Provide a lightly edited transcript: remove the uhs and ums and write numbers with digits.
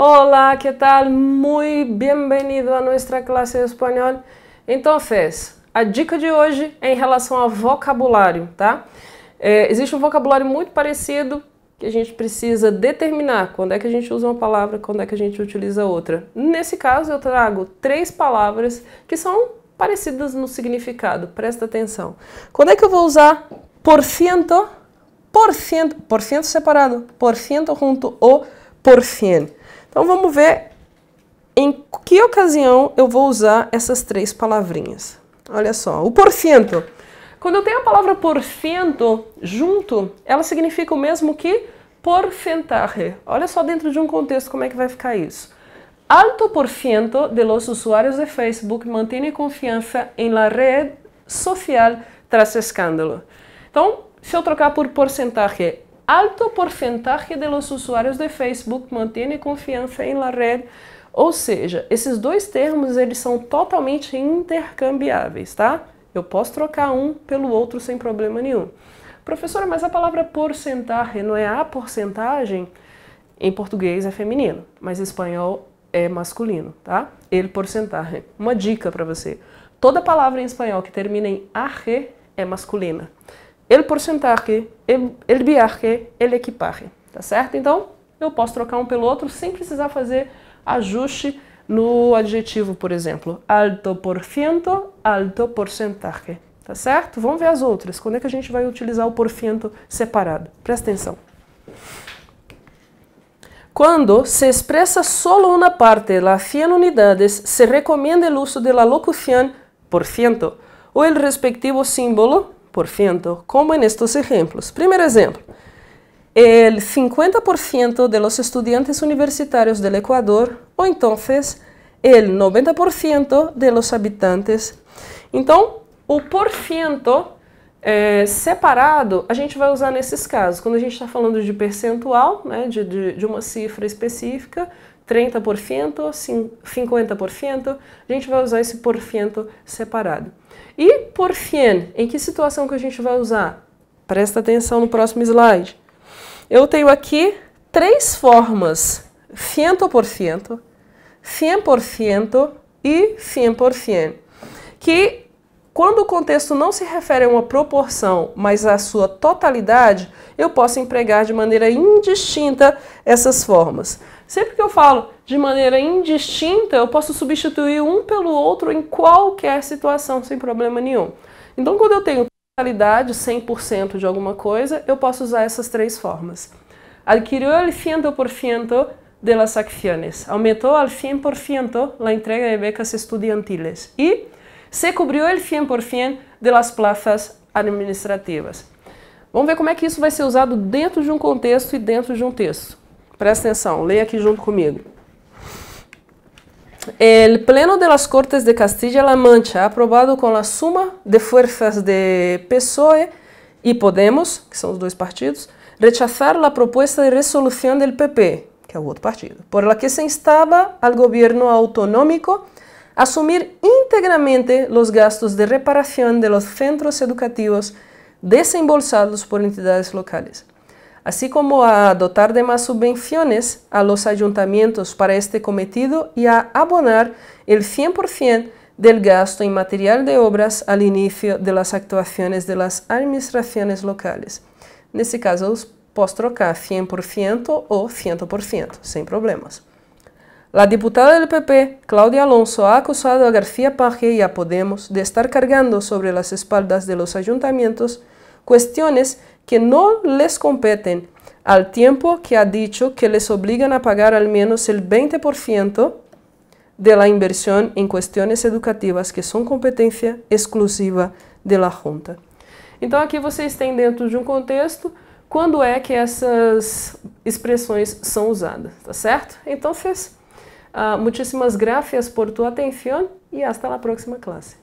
Hola, ¿qué tal? Muy bienvenido a nuestra clase de espanhol. Então, a dica de hoje é em relação ao vocabulário, tá? Existe um vocabulário muito parecido que a gente precisa determinar quando é que a gente usa uma palavra, quando é que a gente utiliza outra. Nesse caso, eu trago 3 palavras que são parecidas no significado. Presta atenção. Quando é que eu vou usar por cento separado, por cento junto ao por cien. Então vamos ver em que ocasião eu vou usar essas 3 palavrinhas. Olha só, o por cento. Quando eu tenho a palavra por cento junto, ela significa o mesmo que porcentaje. Olha só dentro de um contexto como é que vai ficar isso. Alto por ciento de los usuarios de Facebook mantêm confiança em la red social tras escândalo. Então, se eu trocar por porcentaje, alto porcentaje de los usuarios de Facebook mantêm confiança em la red. Ou seja, esses 2 termos eles são totalmente intercambiáveis, tá? Eu posso trocar um pelo outro sem problema nenhum. Professora, mas a palavra porcentaje não é a porcentagem? Em português é feminino, mas em espanhol é masculino, tá? El porcentaje. Uma dica para você. Toda palavra em espanhol que termina em AG é masculina. El porcentaje, el viaje, el equipaje, tá certo? Então, eu posso trocar um pelo outro sem precisar fazer ajuste no adjetivo, por exemplo. Alto por ciento, alto porcentaje, tá certo? Vamos ver as outras. Quando é que a gente vai utilizar o por ciento separado? Presta atenção. Quando se expresa solo una parte de las 100 unidades, se recomienda el uso de la locución por ciento o el respectivo símbolo por ciento, como en estos ejemplos. Primer ejemplo, el 50% de los estudiantes universitarios del Ecuador, o entonces el 90% de los habitantes. Então, o por ciento separado, a gente vai usar nesses casos. Quando a gente está falando de percentual, né, de uma cifra específica, 30%, 50%, a gente vai usar esse por cento separado. E por cien, em que situação que a gente vai usar? Presta atenção no próximo slide. Eu tenho aqui 3 formas, 100%, 100% e 100%, que quando o contexto não se refere a uma proporção, mas à sua totalidade, eu posso empregar de maneira indistinta essas formas. Sempre que eu falo de maneira indistinta, eu posso substituir um pelo outro em qualquer situação, sem problema nenhum. Então, quando eu tenho totalidade, 100% de alguma coisa, eu posso usar essas 3 formas. Adquirió el 100% de las acciones. Aumentou al 100% la entrega de becas estudiantiles. E se cobriu el 100% de las plazas administrativas. Vamos ver como é que isso vai ser usado dentro de um contexto e dentro de um texto. Presta atenção, leia aqui junto comigo. El Pleno de las Cortes de Castilla-La Mancha ha aprobado com a suma de fuerzas de PSOE e Podemos, que são os 2 partidos, rechazar a proposta de resolução del PP, que é o outro partido, por la que se instaba al gobierno autonómico a assumir íntegramente los gastos de reparación de los centros educativos desembolsados por entidades locales, así como a dotar de más subvenciones a los ayuntamientos para este cometido y a abonar el 100% del gasto en material de obras al inicio de las actuaciones de las administraciones locales. Nesse caso, eu posso trocar 100% ou 100%, sem problemas. La diputada del PP, Claudia Alonso, ha acusado a García Paje y a Podemos de estar cargando sobre las espaldas de los ayuntamientos cuestiones que no les competen, al tiempo que ha dicho que les obligan a pagar al menos el 20% de la inversión en cuestiones educativas que son competencia exclusiva de la Junta. Então aqui vocês têm dentro de um contexto quando é que essas expressões são usadas, tá certo? Então, muchísimas gracias por tu atención y hasta la próxima clase.